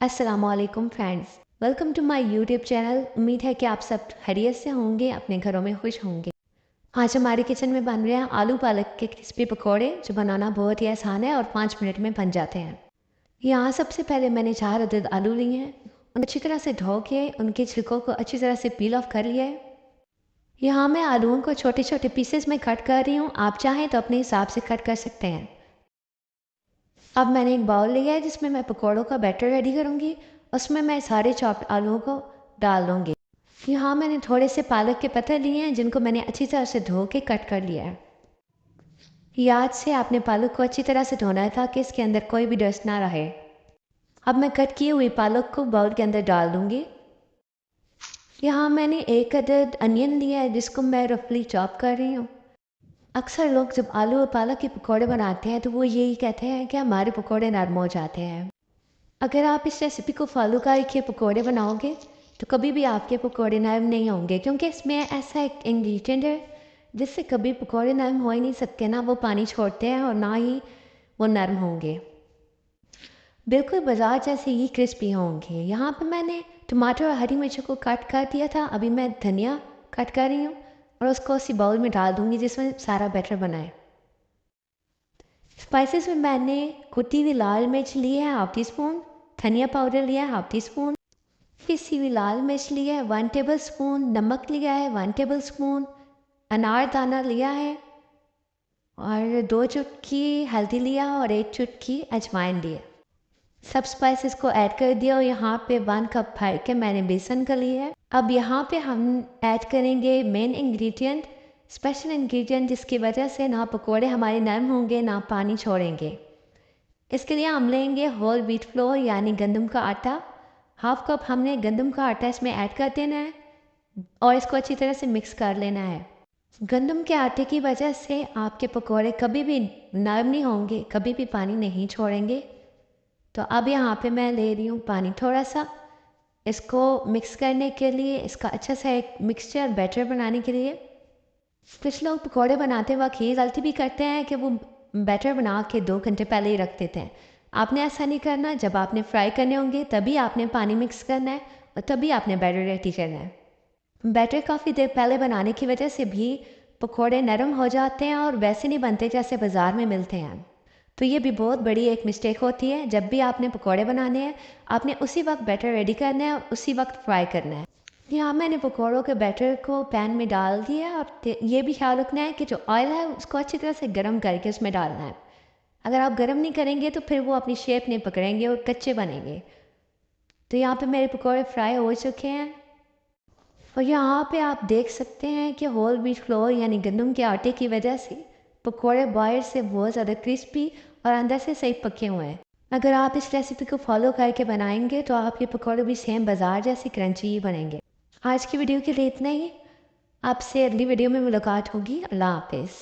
अस्सलाम वालेकुम friends, welcome to my YouTube channel. उम्मीद है कि आप सब खैरियत से होंगे, अपने घरों में खुश होंगे। आज हमारे किचन में बन रहे हैं आलू पालक के क्रिस्पी पकौड़े, जो बनाना बहुत ही आसान है और 5 मिनट में बन जाते हैं। यहाँ सबसे पहले मैंने 4 अदद आलू लिए हैं। उन्हें अच्छी तरह से धो के उनके छिलकों को अच्छी तरह से पील ऑफ कर लिया है। यहाँ मैं आलूओं को छोटे छोटे पीसेस में कट कर रही हूँ, आप चाहें तो अपने हिसाब से कट कर सकते हैं। अब मैंने एक बाउल लिया है जिसमें मैं पकौड़ों का बैटर रेडी करूँगी। उसमें मैं सारे चॉप्ड आलूओं को डाल दूँगी। यहाँ मैंने थोड़े से पालक के पत्ते लिए हैं जिनको मैंने अच्छी तरह से धो के कट कर लिया है। याद से आपने पालक को अच्छी तरह से धोना है ताकि इसके अंदर कोई भी डस्ट ना रहे। अब मैं कट किए हुए पालक को बाउल के अंदर डाल दूँगी। यहाँ मैंने एक अदद अनियन लिया है जिसको मैं रफली चॉप कर रही हूँ। अक्सर लोग जब आलू और पालक के पकौड़े बनाते हैं तो वो यही कहते हैं कि हमारे पकौड़े नरम हो जाते हैं। अगर आप इस रेसिपी को फॉलो करके पकौड़े बनाओगे तो कभी भी आपके पकौड़े नरम नहीं होंगे, क्योंकि इसमें ऐसा एक इंग्रेडिएंट है जिससे कभी पकौड़े नरम हो ही नहीं सकते। ना वो पानी छोड़ते हैं और ना ही वो नरम होंगे, बिल्कुल बाजार जैसे ही क्रिस्पी होंगे। यहाँ पर मैंने टमाटर और हरी मिर्च को कट कर दिया था। अभी मैं धनिया कट कर रही हूँ और उसको उसी बाउल में डाल दूँगी जिसमें सारा बैटर बनाए। स्पाइसेस में मैंने कुटी हुई लाल मिर्च ली है हाफ टी स्पून, धनिया पाउडर लिया है हाफ टी स्पून, पिसी हुई लाल मिर्च लिया है 1 टेबल स्पून, नमक लिया है 1 टेबल स्पून, अनार दाना लिया है और 2 चुटकी हल्दी लिया और 1 चुटकी अजवाइन लिया। सब स्पाइसेस को ऐड कर दिया और यहाँ पे 1 कप भर के मैंने बेसन का लिया है। अब यहाँ पे हम ऐड करेंगे मेन इंग्रेडिएंट, स्पेशल इंग्रेडिएंट जिसकी वजह से ना पकोड़े हमारे नरम होंगे ना पानी छोड़ेंगे। इसके लिए हम लेंगे होल व्हीट फ्लोर यानी गंदम का आटा। हाफ कप हमने गंदम का आटा इसमें ऐड कर देना है और इसको अच्छी तरह से मिक्स कर लेना है। गंदम के आटे की वजह से आपके पकोड़े कभी भी नरम नहीं होंगे, कभी भी पानी नहीं छोड़ेंगे। तो अब यहाँ पे मैं ले रही हूँ पानी थोड़ा सा, इसको मिक्स करने के लिए, इसका अच्छा सा एक मिक्सचर बैटर बनाने के लिए। कुछ लोग पकौड़े बनाते वक्त ये गलती भी करते हैं कि वो बैटर बना के 2 घंटे पहले ही रख देते हैं। आपने ऐसा नहीं करना। जब आपने फ्राई करने होंगे तभी आपने पानी मिक्स करना है और तभी आपने बैटर रेडी करना है। बैटर काफ़ी देर पहले बनाने की वजह से भी पकौड़े नरम हो जाते हैं और वैसे नहीं बनते जैसे बाज़ार में मिलते हैं। तो ये भी बहुत बड़ी एक मिस्टेक होती है। जब भी आपने पकौड़े बनाने हैं आपने उसी वक्त बैटर रेडी करना है और उसी वक्त फ्राई करना है। यहाँ मैंने पकौड़ों के बैटर को पैन में डाल दिया और ये भी ख्याल रखना है कि जो ऑयल है उसको अच्छी तरह से गर्म करके उसमें डालना है। अगर आप गर्म नहीं करेंगे तो फिर वो अपनी शेप नहीं पकड़ेंगे और कच्चे बनेंगे। तो यहाँ पे मेरे पकौड़े फ्राई हो चुके हैं और यहाँ पे आप देख सकते हैं कि होल व्हीट फ्लोर यानी गंदम के आटे की वजह से पकौड़े बाहर से बहुत ज़्यादा क्रिस्पी और अंदर से सही पके हुए हैं। अगर आप इस रेसिपी को फॉलो करके बनाएंगे तो आपके पकौड़े भी सेम बाज़ार जैसे क्रंची ही बनेंगे। आज की वीडियो के लिए इतना ही। आपसे अगली वीडियो में मुलाकात होगी। अल्लाह हाफिज़।